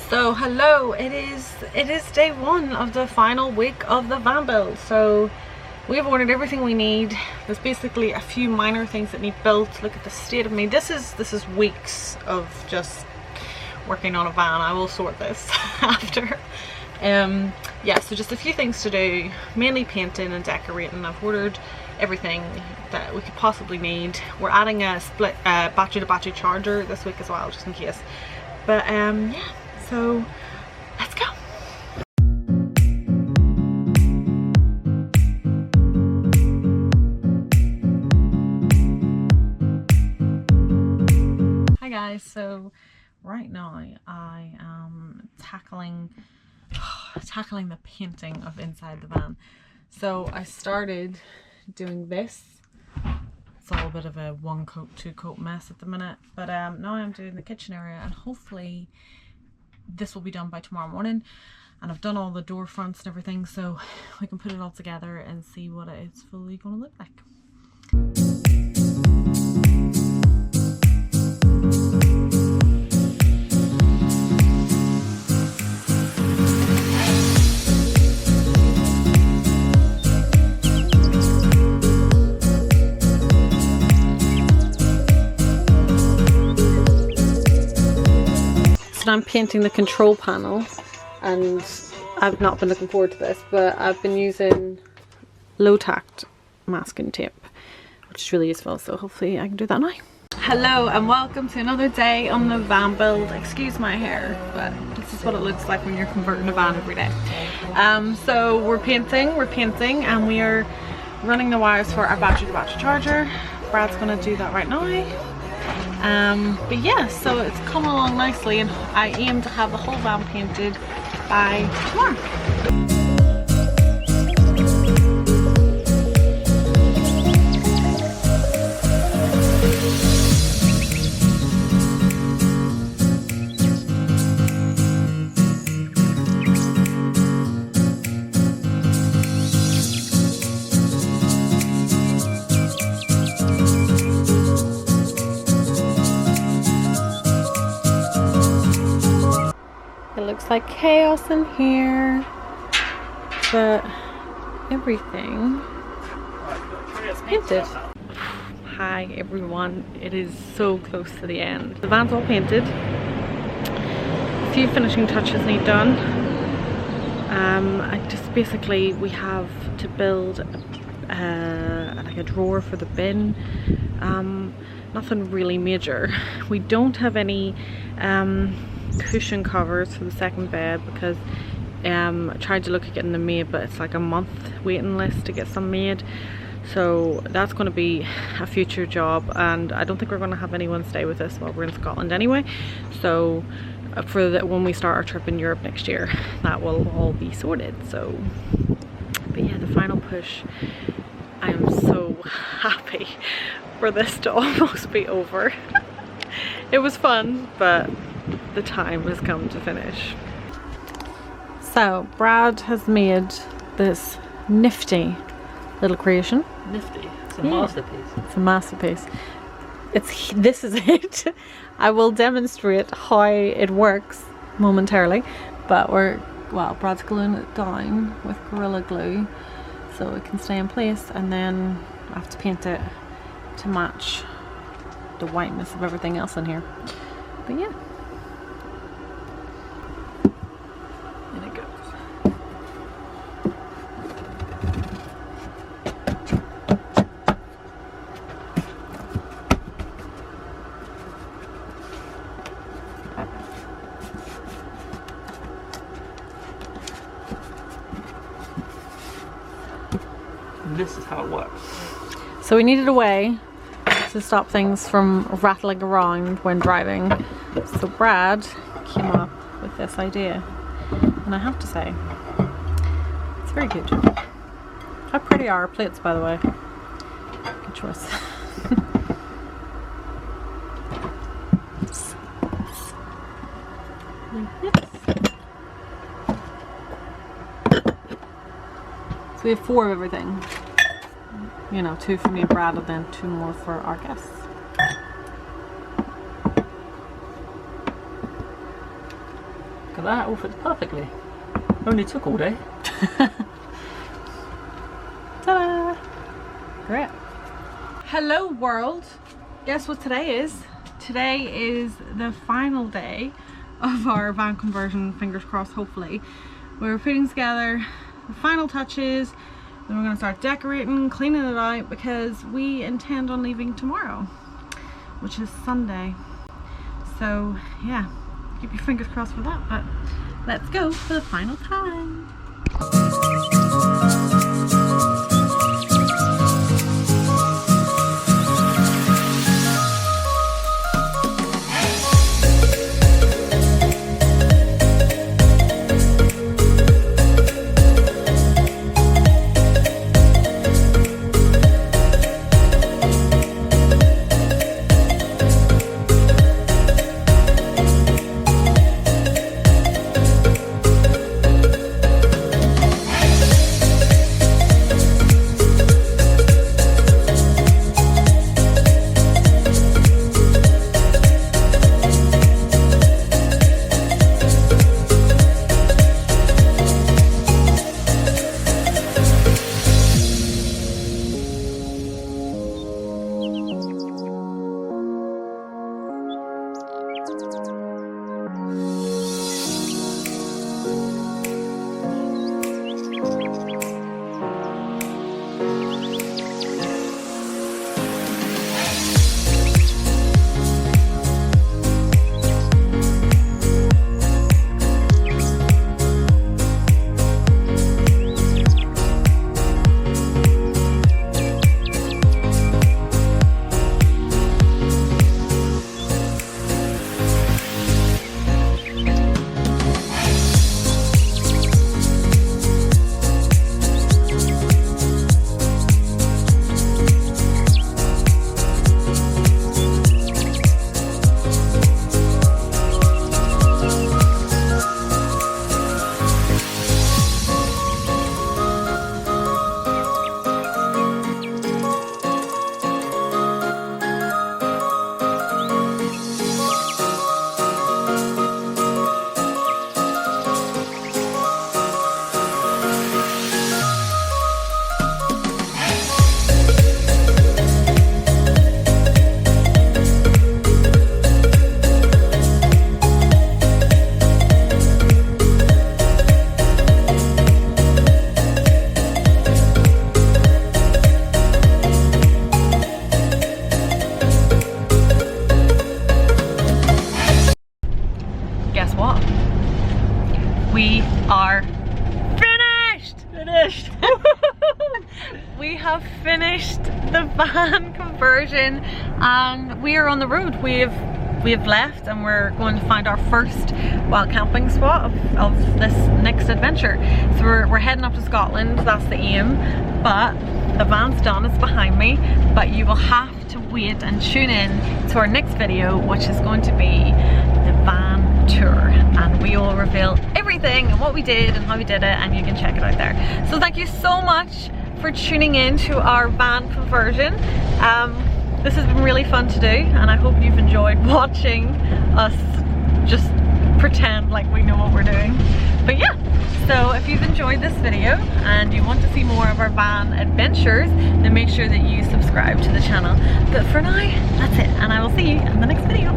So hello, it is day one of the final week of the van build. So we've ordered everything we need. There's basically a few minor things that need built. Look at the state of me. This is weeks of just working on a van. I will sort this after. Yeah, so just a few things to do, mainly painting and decorating. I've ordered everything that we could possibly need. We're adding a split battery to battery charger this week as well, just in case. But yeah, so let's go. Hi guys, so right now I am tackling the painting of inside the van. So I started doing this. It's all a bit of a one coat, two coat mess at the minute, but now I'm doing the kitchen area, and hopefully this will be done by tomorrow morning. And I've done all the door fronts and everything, so we can put it all together and see what it's fully going to look like. I'm painting the control panel, and I've not been looking forward to this, but I've been using low tact masking tape, which is really useful, so hopefully I can do that now. Hello and welcome to another day on the van build. Excuse my hair, but this is what it looks like when you're converting a van every day. So we're painting and we are running the wires for our battery to battery charger. Brad's gonna do that right now. But yeah, so it's coming along nicely, and I aim to have the whole van painted by tomorrow. Looks like chaos in here, but everything is painted. Hi everyone, it is so close to the end. The van's all painted. A few finishing touches need done. We have to build like a drawer for the bin. Nothing really major. We don't have any cushion covers for the second bed because I tried to look at getting them made, but it's like a month waiting list to get some made, so that's going to be a future job, and I don't think we're going to have anyone stay with us while we're in Scotland anyway, so when we start our trip in Europe next year, that will all be sorted. So but yeah, the final push. I am so happy for this to almost be over. It was fun, but the time has come to finish. So Brad has made this nifty little creation. Nifty. It's a masterpiece. It's a masterpiece. This is it. I will demonstrate how it works momentarily, but Brad's gluing it down with Gorilla Glue so it can stay in place, and then I have to paint it to match the whiteness of everything else in here. But yeah. This is how it works. So we needed a way to stop things from rattling around when driving. So Brad came up with this idea, and I have to say, it's very good. How pretty are our plates, by the way? Good choice. So we have 4 of everything. You know, 2 for me and Brad, and then 2 more for our guests. at that, all fits perfectly. Only took all day. Ta-da! Great. Hello world! Guess what today is? Today is the final day of our van conversion, fingers crossed, hopefully. We're putting together the final touches, then we're going to start decorating, cleaning it out, because we intend on leaving tomorrow, which is Sunday. So yeah, keep your fingers crossed for that, but let's go for the final time. We are finished! We have finished the van conversion and we are on the road. We have left and we're going to find our first wild camping spot of this next adventure. So we're heading up to Scotland, that's the aim, but the van's done, it's behind me, but you will have to wait and tune in to our next video, which is going to be the van tour, and we will reveal everything and what we did and how we did it, and you can check it out there. So thank you so much for tuning in to our van conversion. This has been really fun to do and I hope you've enjoyed watching us just pretend like we know what we're doing. But yeah, so if you've enjoyed this video and you want to see more of our van adventures, then make sure that you subscribe to the channel. But for now, that's it, and I will see you in the next video.